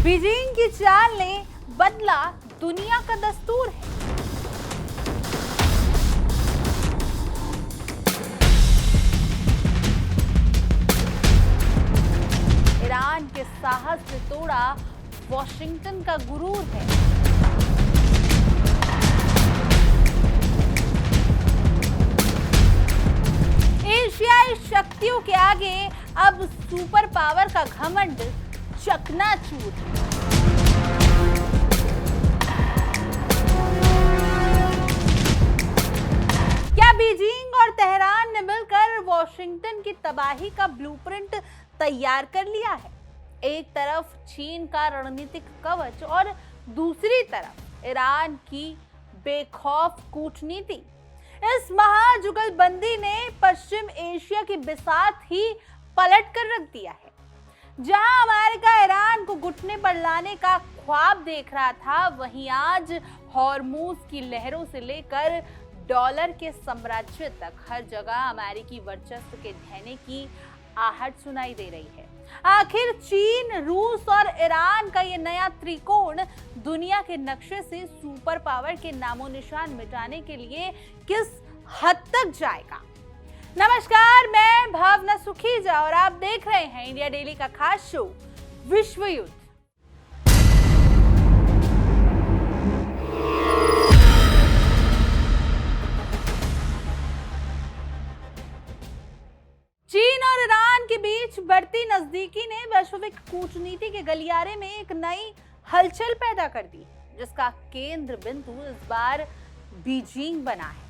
Beijing की चाल ने बदला दुनिया का दस्तूर है। ईरान के साहस से तोड़ा वॉशिंगटन का गुरूर है। एशियाई शक्तियों के आगे अब सुपर पावर का घमंड चकनाचूर है। क्या बीजिंग और तेहरान ने मिलकर वॉशिंगटन की तबाही का ब्लूप्रिंट तैयार कर लिया है? एक तरफ चीन का रणनीतिक कवच और दूसरी तरफ ईरान की बेखौफ कूटनीति। इस महाजुगलबंदी ने पश्चिम एशिया की बिसात ही पलट कर रख दिया है। जहां अमेरिका ईरान को घुटने पर लाने का ख्वाब देख रहा था, वहीं आज हॉर्मूज की लहरों से लेकर डॉलर के साम्राज्य तक हर जगह अमेरिकी वर्चस्व के ढहने की आहट सुनाई दे रही है। आखिर चीन, रूस और ईरान का ये नया त्रिकोण दुनिया के नक्शे से सुपर पावर के नामो निशान मिटाने के लिए किस हद तक जाएगा? नमस्कार, मैं भावना सुखीजा और आप देख रहे हैं इंडिया डेली का खास शो विश्व युद्ध। चीन और ईरान के बीच बढ़ती नजदीकी ने वैश्विक कूटनीति के गलियारे में एक नई हलचल पैदा कर दी, जिसका केंद्र बिंदु इस बार बीजिंग बना है।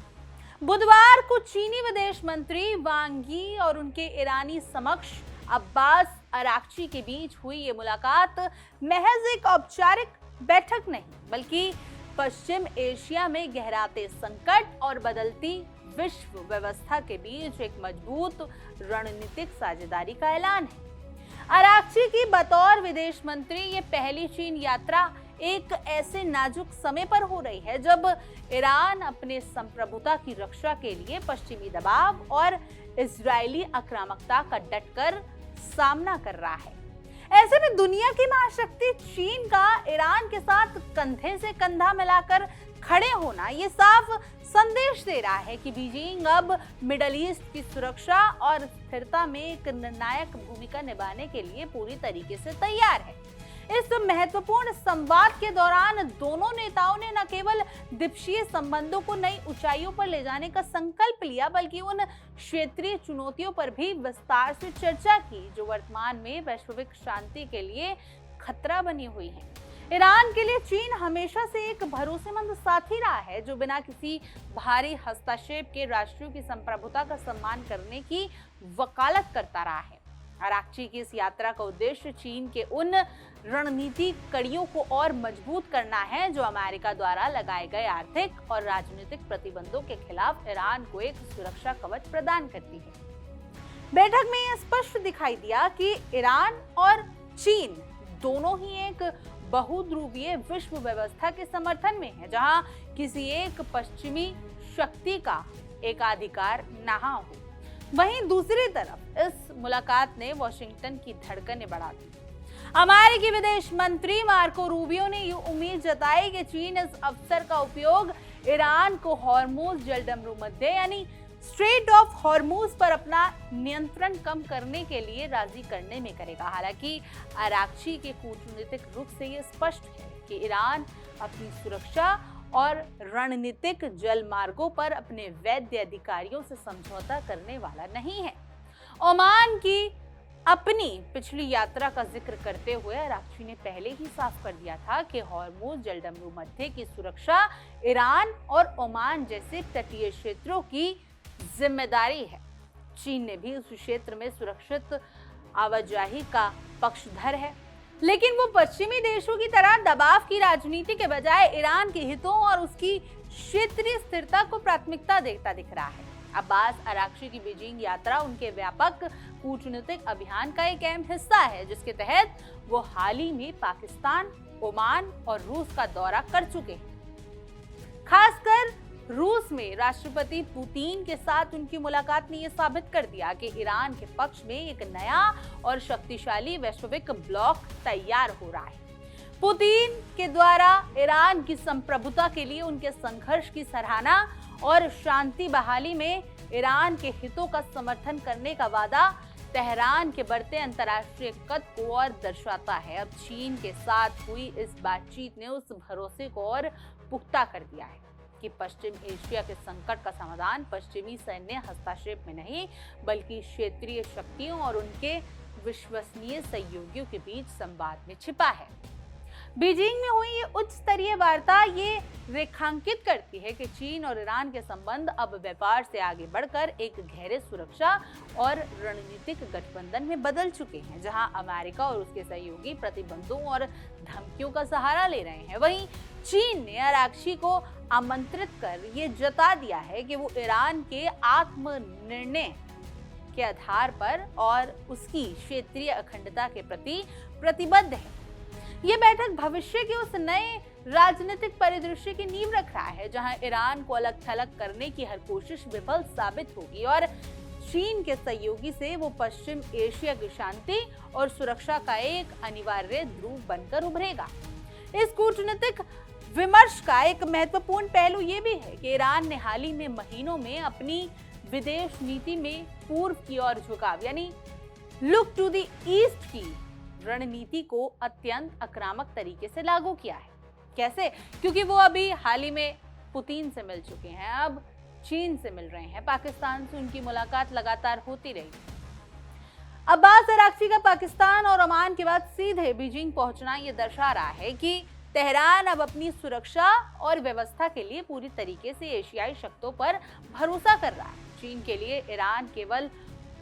बुधवार को चीनी विदेश मंत्री वांग यी और उनके ईरानी समक्ष अब्बास अराक्ची के बीच हुई ये मुलाकात महज एक औपचारिक बैठक नहीं, बल्कि पश्चिम एशिया में गहराते संकट और बदलती विश्व व्यवस्था के बीच एक मजबूत रणनीतिक साझेदारी का ऐलान है। अराक्ची की बतौर विदेश मंत्री ये पहली चीन यात्रा एक ऐसे नाजुक समय पर हो रही है जब ईरान अपने संप्रभुता की रक्षा के लिए पश्चिमी दबाव और इजरायली आक्रामकता का डटकर सामना कर रहा है। ऐसे में दुनिया की महाशक्ति चीन का ईरान के साथ कंधे से कंधा मिलाकर खड़े होना ये साफ संदेश दे रहा है कि बीजिंग अब मिडल ईस्ट की सुरक्षा और स्थिरता में एक निर्णायक भूमिका निभाने के लिए पूरी तरीके से तैयार है। इस महत्वपूर्ण संवाद के दौरान दोनों नेताओं ने न केवल द्विपक्षीय संबंधों को नई ऊंचाइयों पर ले जाने का संकल्प लिया, बल्कि उन क्षेत्रीय चुनौतियों पर भी विस्तार से चर्चा की जो वर्तमान में वैश्विक शांति के लिए खतरा बनी हुई है। ईरान के लिए चीन हमेशा से एक भरोसेमंद साथी रहा है, जो बिना किसी भारी हस्तक्षेप के राष्ट्रों की संप्रभुता का सम्मान करने की वकालत करता रहा है। अराक्ची की इस यात्रा का उद्देश्य चीन के उन रणनीतिक कड़ियों को और मजबूत करना है जो अमेरिका द्वारा लगाए गए आर्थिक और राजनीतिक प्रतिबंधों के खिलाफ ईरान को एक सुरक्षा कवच प्रदान करती है। बैठक में यह स्पष्ट दिखाई दिया कि ईरान और चीन दोनों ही एक बहुध्रुवीय विश्व व्यवस्था के समर्थन में है, जहां किसी एक पश्चिमी शक्ति का एकाधिकार न हो। वहीं दूसरी तरफ इस मुलाकात ने वॉशिंगटन की धड़कनें बढ़ा दी। अमेरिकी विदेश मंत्री मार्को रूबियो ने ये उम्मीद जताई कि चीन इस अवसर का उपयोग ईरान को हॉर्मूज जलडमरू मध्य यानी स्ट्रेट ऑफ हॉर्मूज पर अपना नियंत्रण कम करने के लिए राजी करने में करेगा। हालांकि अराक्ची के कूटनीतिक रुख से यह स्पष्ट है कि ईरान अपनी सुरक्षा और रणनीतिक जल मार्गों पर अपने वैध अधिकारियों से समझौता करने वाला नहीं है। ओमान की अपनी पिछली यात्रा का जिक्र करते हुए अराक्ची ने पहले ही साफ कर दिया था कि हॉर्मूज जलडमरू मध्य की सुरक्षा ईरान और ओमान जैसे तटीय क्षेत्रों की जिम्मेदारी है। चीन ने भी उस क्षेत्र में सुरक्षित आवाजाही का पक्षधर है, लेकिन वो पश्चिमी देशों की तरह दबाव की राजनीति के बजाय ईरान के हितों और उसकी क्षेत्रीय स्थिरता को प्राथमिकता देता दिख रहा है। अब्बास अराक्ची की बीजिंग यात्रा उनके व्यापक कूटनीतिक अभियान का एक अहम हिस्सा है, जिसके तहत वो हाल ही में पाकिस्तान, ओमान और रूस का दौरा कर चुके हैं। खासकर रूस में राष्ट्रपति पुतिन के साथ उनकी मुलाकात ने यह साबित कर दिया कि ईरान के पक्ष में एक नया और शक्तिशाली वैश्विक ब्लॉक तैयार हो रहा है। पुतिन के द्वारा ईरान की संप्रभुता के लिए उनके संघर्ष की सराहना और शांति बहाली में ईरान के हितों का समर्थन करने का वादा तेहरान के बढ़ते अंतर्राष्ट्रीय कद को और दर्शाता है। अब चीन के साथ हुई इस बातचीत ने उस भरोसे को और पुख्ता कर दिया है कि पश्चिम एशिया के संकट का समाधान पश्चिमी सैन्य हस्तक्षेप में नहीं, बल्कि क्षेत्रीय शक्तियों और उनके विश्वसनीय सहयोगियों के बीच संवाद में छिपा है। बीजिंग में हुई ये उच्च स्तरीय वार्ता ये रेखांकित करती है कि चीन और ईरान के संबंध अब व्यापार से आगे बढ़कर एक गहरे सुरक्षा और रणनीतिक गठबंधन में बदल चुके हैं, जहां अमेरिका और उसके सहयोगी प्रतिबंधों और धमकियों का सहारा ले रहे हैं। वहीं चीन ने आराक्ची को आमंत्रित कर ये जता दिया है कि वो ईरान के आत्मनिर्णय के आधार पर और उसकी क्षेत्रीय अखंडता के प्रति प्रतिबद्ध है। ये बैठक भविष्य के उस नए राजनीतिक परिदृश्य की नींव रख रहा है, जहां ईरान को अलग थलग करने की हर कोशिश विफल साबित होगी और चीन के सहयोगी से वो पश्चिम एशिया की शांति और सुरक्षा का एक अनिवार्य ध्रुव बनकर उभरेगा। इस कूटनीतिक विमर्श का एक महत्वपूर्ण पहलू ये भी है कि ईरान ने हाल ही में महीनों में अपनी विदेश नीति में पूर्व की ओर झुकाव यानी लुक टू द ईस्ट की रणनीति को अत्यंत आक्रामक तरीके से लागू किया है। कैसे? क्योंकि वो अभी हाल ही में पुतिन से मिल चुके हैं, अब चीन से मिल रहे हैं, पाकिस्तान से उनकी मुलाकात लगातार होती रही। अब्बास अराक्ची का पाकिस्तान और ओमान के बाद सीधे बीजिंग पहुंचना ये दर्शा रहा है कि तेहरान अब अपनी सुरक्षा और व्यवस्था के लिए पूरी तरीके से एशियाई शक्तियों पर भरोसा कर रहा है। चीन के लिए ईरान केवल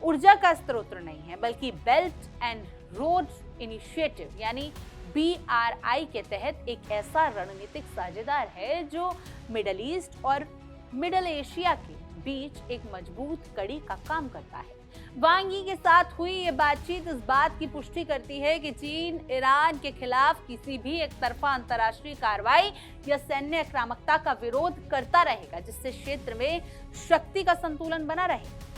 ऊर्जा का स्रोत नहीं है, बल्कि बेल्ट एंड रोड इनिशिएटिव यानी BRI के तहत एक ऐसा रणनीतिक साझेदार है जो मिडल ईस्ट और मिडल एशिया के बीच एक मजबूत कड़ी का काम करता है। वांग यी के साथ हुई ये बातचीत इस बात की पुष्टि करती है कि चीन ईरान के खिलाफ किसी भी एक तरफा अंतर्राष्ट्रीय कार्रवाई या सैन्य आक्रामकता का विरोध करता रहेगा, जिससे क्षेत्र में शक्ति का संतुलन बना रहे।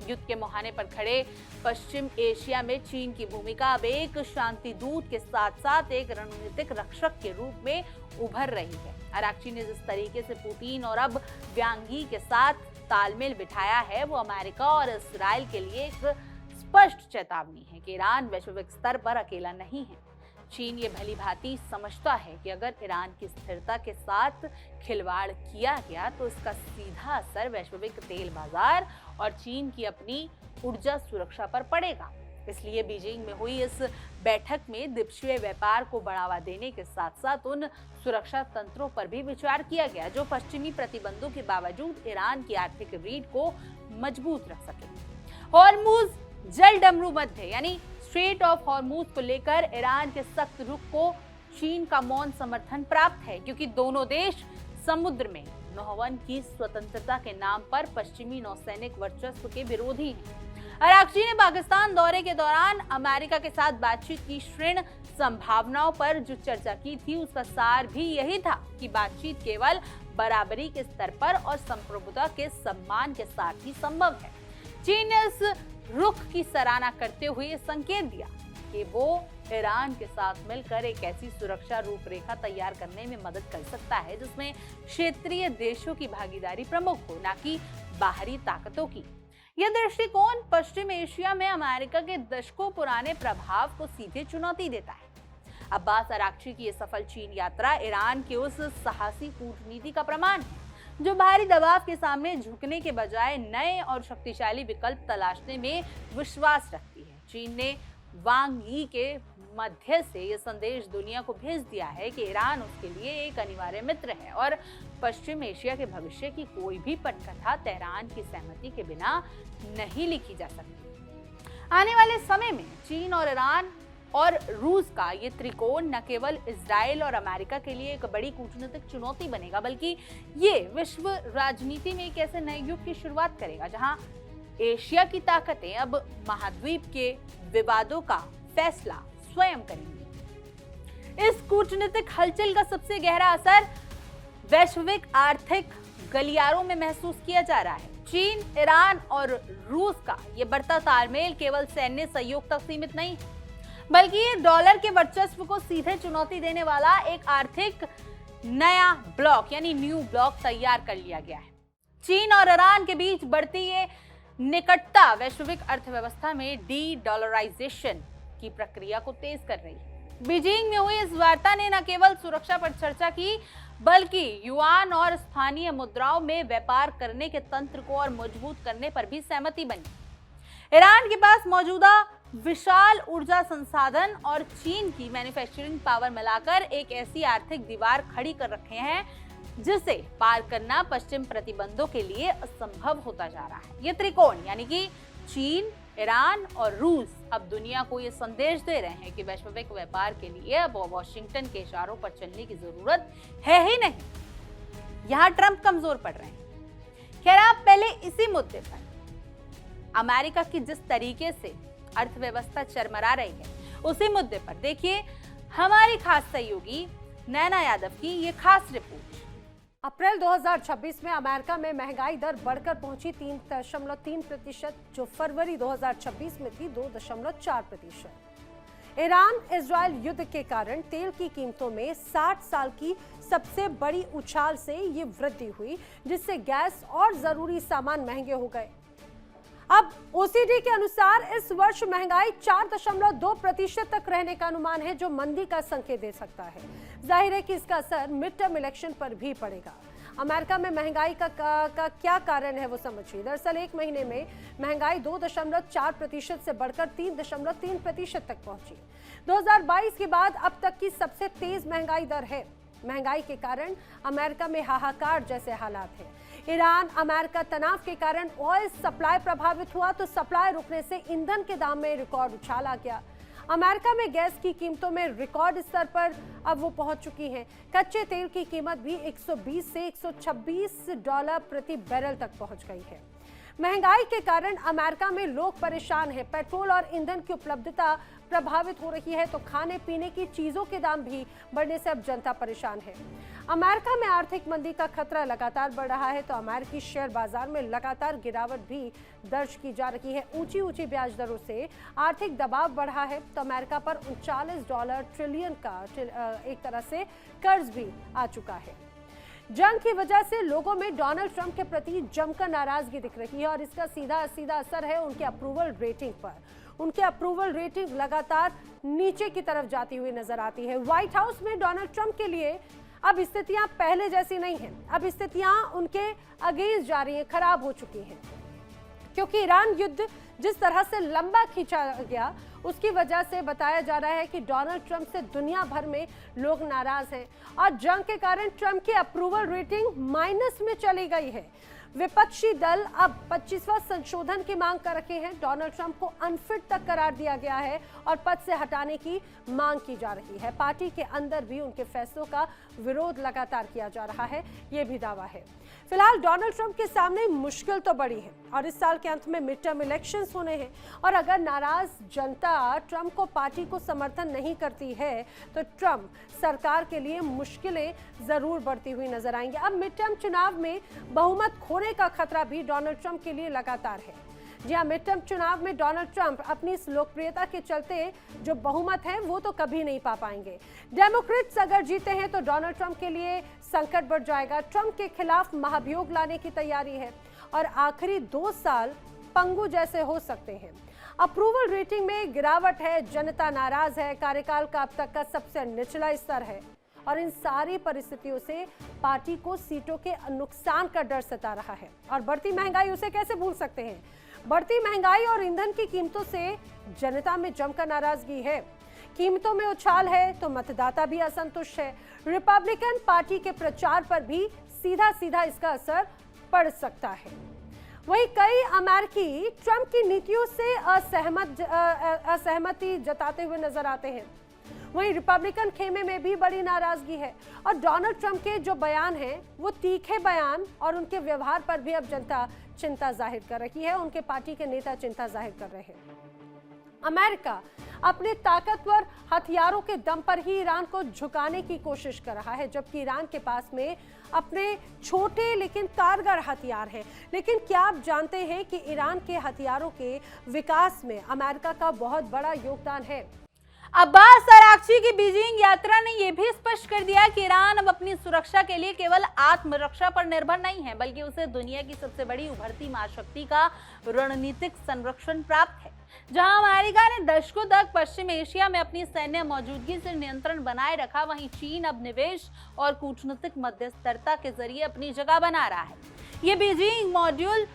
युद्ध के मुहाने पर खड़े पश्चिम एशिया में चीन की भूमिका अब एक शांति दूत के साथ साथ एक रणनीतिक रक्षक के रूप में उभर रही है। आराक्ची ने जिस तरीके से पुतिन और अब वांग यी के साथ तालमेल बिठाया है, वो अमेरिका और इस्राइल के लिए एक स्पष्ट चेतावनी है कि ईरान वैश्विक स्तर पर अकेला नहीं है। चीन ये भली भांति समझता है कि अगर ईरान की स्थिरता के साथ खिलवाड़ किया गया तो इसका सीधा असर वैश्विक तेल बाजार और चीन की अपनी ऊर्जा सुरक्षा पर पड़ेगा। इसलिए बीजिंग में हुई इस बैठक में द्वीपक्षीय व्यापार को बढ़ावा देने के साथ साथ उन सुरक्षा तंत्रों पर भी विचार किया गया जो पश्चिमी प्रतिबंधों के बावजूद ईरान की आर्थिक रीढ़ को मजबूत रख सके। हॉर्मुज जल डमरू मध्य यानी स्ट्रेट ऑफ हॉर्मुज को लेकर ईरान के सख्त रुख को चीन का मौन समर्थन प्राप्त है, क्योंकि दोनों देश समुद्र में नौवन की स्वतंत्रता के नाम पर पश्चिमी नौसैनिक वर्चस्व के विरोधी हैं। आराक्ची ने पाकिस्तान दौरे के दौरान अमेरिका के साथ बातचीत की ऋण संभावनाओं पर जो चर्चा की थी, उसका सार भी यही था कि बातचीत केवल बराबरी के स्तर पर और संप्रभुता के सम्मान के साथ ही संभव है। चीन ने इस रुख की सराहना करते हुए संकेत दिया कि वो ईरान के साथ मिलकर एक ऐसी सुरक्षा रूपरेखा तैयार करने में मदद कर सकता है जिसमें क्षेत्रीय देशों की भागीदारी प्रमुख हो, न कि बाहरी ताकतों की। यह दृष्टिकोण पश्चिम एशिया में अमेरिका के दशकों पुराने प्रभाव को सीधे चुनौती देता है। अब्बास अराक्ची की यह सफल चीन यात्रा ईरान के उस साहसी कूटनीति का प्रमाण है जो बाहरी दबाव के सामने झुकने के बजाय नए और शक्तिशाली विकल्प तलाशने में विश्वास रखती है। चीन ने वांग यी के मध्य से यह संदेश दुनिया को भेज दिया है कि ईरान उसके लिए एक अनिवार्य मित्र है और पश्चिम एशिया के भविष्य की कोई भी पटकथा तेहरान की सहमति के बिना नहीं लिखी जा सकती। आने वाले समय में चीन और ईरान और रूस का ये त्रिकोण न केवल इजराइल और अमेरिका के लिए एक बड़ी कूटनीतिक चुनौती बनेगा, बल्कि ये विश्व राजनीति में एक ऐसे नए युग की शुरुआत करेगा जहां एशिया की ताकतें अब महाद्वीप के विवादों का फैसला स्वयं करेंगी। इस कूटनीतिक हलचल का सबसे गहरा असर वैश्विक आर्थिक गलियारों में महसूस किया जा रहा है। चीन, ईरान और रूस का यह बढ़ता तालमेल केवल सैन्य सहयोग तक सीमित नहीं है, बल्कि ये डॉलर के वर्चस्व को सीधे चुनौती देने वाला एक आर्थिक नया ब्लॉक यानी न्यू ब्लॉक तैयार कर लिया गया है। चीन और ईरान के बीच बढ़ती ये निकटता वैश्विक अर्थव्यवस्था में डी डॉलराइजेशन की प्रक्रिया को तेज कर रही है। बीजिंग में हुई इस वार्ता ने न केवल सुरक्षा पर चर्चा की, बल्कि युआन और स्थानीय मुद्राओं में व्यापार करने के तंत्र को और मजबूत करने पर भी सहमति बनी। ईरान के पास मौजूदा विशाल ऊर्जा संसाधन और चीन की मैन्युफैक्चरिंग पावर मिलाकर एक ऐसी आर्थिक दीवार खड़ी कर रखे हैं जिसे पार करना पश्चिम प्रतिबंधों के लिए असंभव होता जा रहा है। ये त्रिकोण यानी कि चीन, ईरान और रूस अब दुनिया को ये संदेश दे रहे हैं कि वैश्विक व्यापार के लिए अब वॉशिंगटन के इशारों पर चलने की जरूरत है ही नहीं। यहाँ ट्रंप कमजोर पड़ रहे हैं। खैर, आप पहले इसी मुद्दे पर अमेरिका की जिस तरीके से अर्थव्यवस्था चरमरा रही है उसी मुद्दे पर देखिए हमारी खास सहयोगी नैना यादव की ये खास रिपोर्ट। अप्रैल 2026 में अमेरिका में महंगाई दर बढ़कर पहुंची 3.3%, जो फरवरी 2026 में थी 2.4%। ईरान इजरायल युद्ध के कारण तेल की कीमतों में 60 साल की सबसे बड़ी उछाल से ये वृद्धि हुई, जिससे गैस और जरूरी सामान महंगे हो गए। अब ओसीडी के अनुसार इस वर्ष महंगाई 4.2% तक रहने का अनुमान है, जो मंदी का संकेत दे सकता है। जाहिर है कि इसका असर मिड टर्म इलेक्शन पर भी पड़ेगा। अमेरिका में महंगाई का क्या कारण है वो समझिए। दरअसल एक महीने में महंगाई 2.4% से बढ़कर 3.3% तक पहुंची। 2022 के बाद अब तक की सबसे तेज महंगाई दर है। महंगाई के कारण अमेरिका में हाहाकार जैसे हालात हैं। ईरान अमेरिका तनाव के कारण ऑयल सप्लाई प्रभावित हुआ, तो सप्लाई रुकने से ईंधन के दाम में रिकॉर्ड उछाल आ गया। अमेरिका में गैस की कीमतों में रिकॉर्ड स्तर पर अब वो पहुंच चुकी हैं। कच्चे तेल की कीमत भी 120 से 126 डॉलर प्रति बैरल तक पहुंच गई है। महंगाई के कारण अमेरिका में लोग परेशान हैं। पेट्रोल और ईंधन की उपलब्धता प्रभावित हो रही है, तो खाने पीने की चीजों के दाम भी बढ़ने से अब जनता परेशान है। अमेरिका में आर्थिक मंदी का खतरा लगातार बढ़ रहा है, तो अमेरिकी शेयर बाजार में लगातार गिरावट भी दर्ज की जा रही है। ऊंची ब्याज दरों से आर्थिक दबाव बढ़ा है, तो अमेरिका पर $39 ट्रिलियन का एक तरह से कर्ज भी आ चुका है। जंग की वजह से लोगों में डोनाल्ड ट्रंप के प्रति जमकर नाराजगी दिख रही है, और इसका सीधा असर है उनके अप्रूवल रेटिंग पर। उनके अप्रूवल रेटिंग लगातार नीचे की तरफ जाती हुई नजर आती है। व्हाइट हाउस में डोनाल्ड ट्रंप के लिए अब स्थितियां पहले जैसी नहीं हैं। अब स्थितियां उनके अगेंस्ट जा रही हैं, खराब हो चुकी हैं, क्योंकि ईरान युद्ध जिस तरह से लंबा खींचा गया उसकी वजह से बताया जा रहा है कि डोनाल्ड ट्रंप से दुनिया भर में लोग नाराज हैं, और जंग के कारण ट्रंप की अप्रूवल रेटिंग माइनस में चली गई है। विपक्षी दल अब 25वां संशोधन की मांग कर रहे हैं। डोनाल्ड ट्रंप को अनफिट तक करार दिया गया है और पद से हटाने की मांग की जा रही है। पार्टी के अंदर भी उनके फैसलों का विरोध लगातार किया जा रहा है, ये भी दावा है। फिलहाल डोनाल्ड ट्रंप के सामने मुश्किल तो बड़ी है, और इस साल के अंत में मिड टर्म इलेक्शंस होने हैं, और अगर नाराज जनता ट्रंप को पार्टी को समर्थन नहीं करती है तो ट्रंप सरकार के लिए मुश्किलें जरूर बढ़ती हुई नजर आएंगी। अब मिड टर्म चुनाव में बहुमत खोने का खतरा भी डोनाल्ड ट्रंप के लिए लगातार है। जी हाँ, मिड टर्म चुनाव में डोनाल्ड ट्रंप अपनी इस लोकप्रियता के चलते जो बहुमत है वो तो कभी नहीं पा पाएंगे। डेमोक्रेट्स अगर जीते हैं तो डोनाल्ड ट्रंप के लिए संकट बढ़ जाएगा। ट्रंप के खिलाफ महाभियोग लाने की तैयारी है, और आखिरी 2 साल पंगु जैसे हो सकते हैं। अप्रूवल रेटिंग में गिरावट है, जनता नाराज है, कार्यकाल का अब तक का सबसे निचला स्तर है, और इन सारी परिस्थितियों से पार्टी को सीटों के नुकसान का डर सता रहा है। और बढ़ती महंगाई, उसे कैसे भूल सकते हैं। बढ़ती महंगाई और ईंधन की कीमतों से जनता में जमकर नाराजगी है। कीमतों में उछाल है तो मतदाता भी असंतुष्ट है। रिपब्लिकन पार्टी के प्रचार पर भी सीधा इसका असर पड़ सकता है। वहीं कई अमेरिकी ट्रंप की नीतियों से असहमति जताते हुए नजर आते हैं। वहीं रिपब्लिकन खेमे में भी बड़ी नाराजगी है, और डोनाल्ड ट्रंप के जो बयान हैं वो तीखे बयान, और उनके व्यवहार पर भी अब जनता चिंता जाहिर कर रही है। उनके पार्टी के नेता चिंता जाहिर कर रहे हैं। अमेरिका अपने ताकतवर हथियारों के दम पर ही ईरान को झुकाने की कोशिश कर रहा है, जबकि ईरान के पास में अपने छोटे लेकिन कारगर हथियार हैं। लेकिन क्या आप जानते हैं कि ईरान के हथियारों के विकास में अमेरिका का बहुत बड़ा योगदान है। अब्बास अरागची की बीजिंग यात्रा ने यह भी स्पष्ट कर दिया कि ईरान अब अपनी सुरक्षा के लिए केवल आत्मरक्षा पर निर्भर नहीं है, बल्कि उसे दुनिया की सबसे बड़ी उभरती महाशक्ति का रणनीतिक संरक्षण प्राप्त है। जहां अमेरिका ने दशकों तक पश्चिम एशिया में अपनी सैन्य मौजूदगी से नियंत्रण बनाए रखा, वहीं चीन अब निवेश और कूटनीतिक मध्यस्थता के जरिए अपनी जगह बना रहा है। ये बीजिंग मॉड्यूल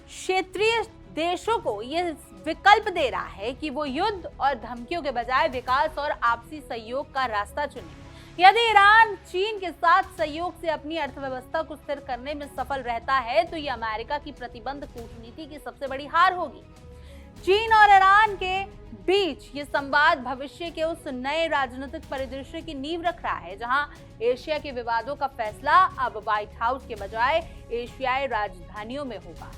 क्षेत्रीय देशों को यह विकल्प दे रहा है कि वो युद्ध और धमकियों के बजाय विकास और आपसी सहयोग का रास्ता चुने। यदि ईरान चीन के साथ सहयोग से अपनी अर्थव्यवस्था को स्थिर करने में सफल रहता है तो ये अमेरिका की प्रतिबंध कूटनीति की सबसे बड़ी हार होगी। चीन और ईरान के बीच ये संवाद भविष्य के उस नए राजनीतिक परिदृश्य की नींव रख रहा है, जहां एशिया के विवादों का फैसला अब व्हाइट हाउस के बजाय एशियाई राजधानियों में होगा।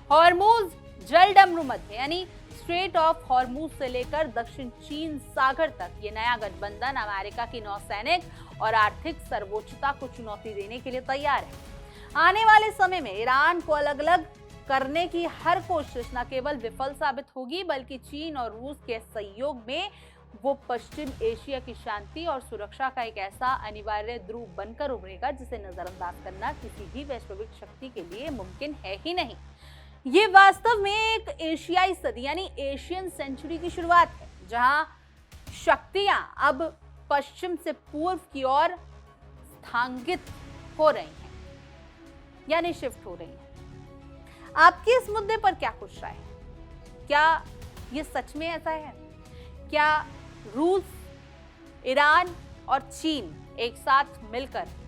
हॉर्मुज जलडमरू मध्य यानी स्ट्रेट ऑफ हॉर्मुज से लेकर दक्षिण चीन सागर तक ये नया गठबंधन अमेरिका की नौसैनिक और आर्थिक सर्वोच्चता को चुनौती देने के लिए तैयार है। आने वाले समय में ईरान को अलग अलग करने की हर कोशिश न केवल विफल साबित होगी, बल्कि चीन और रूस के सहयोग में वो पश्चिम एशिया की शांति और सुरक्षा का एक ऐसा अनिवार्य ध्रुव बनकर उभरेगा जिसे नजरअंदाज करना किसी भी वैश्विक शक्ति के लिए मुमकिन है ही नहीं। ये वास्तव में एक एशियाई सदी यानी एशियन सेंचुरी की शुरुआत है, जहां शक्तियां अब पश्चिम से पूर्व की ओर स्थानांतरित हो रही हैं, यानी शिफ्ट हो रही हैं। आपकी इस मुद्दे पर क्या कुछ राय है? क्या ये सच में ऐसा है? क्या रूस, ईरान और चीन एक साथ मिलकर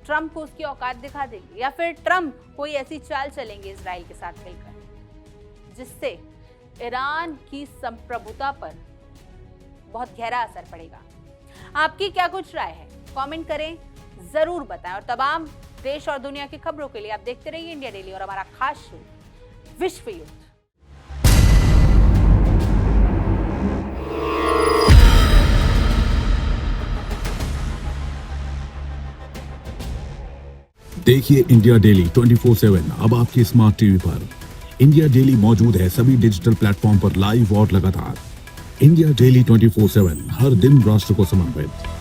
ट्रंप को उसकी औकात दिखा देंगे, या फिर ट्रंप कोई ऐसी चाल चलेंगे इजराइल के साथ मिलकर जिससे ईरान की संप्रभुता पर बहुत गहरा असर पड़ेगा? आपकी क्या कुछ राय है? कमेंट करें, जरूर बताएं। और तमाम देश और दुनिया की खबरों के लिए आप देखते रहिए इंडिया डेली और हमारा खास शो विश्व युद्ध। देखिए इंडिया डेली 24/7 अब आपके स्मार्ट टीवी पर। इंडिया डेली मौजूद है सभी डिजिटल प्लेटफॉर्म पर लाइव और लगातार। इंडिया डेली 24/7 हर दिन राष्ट्र को समर्पित।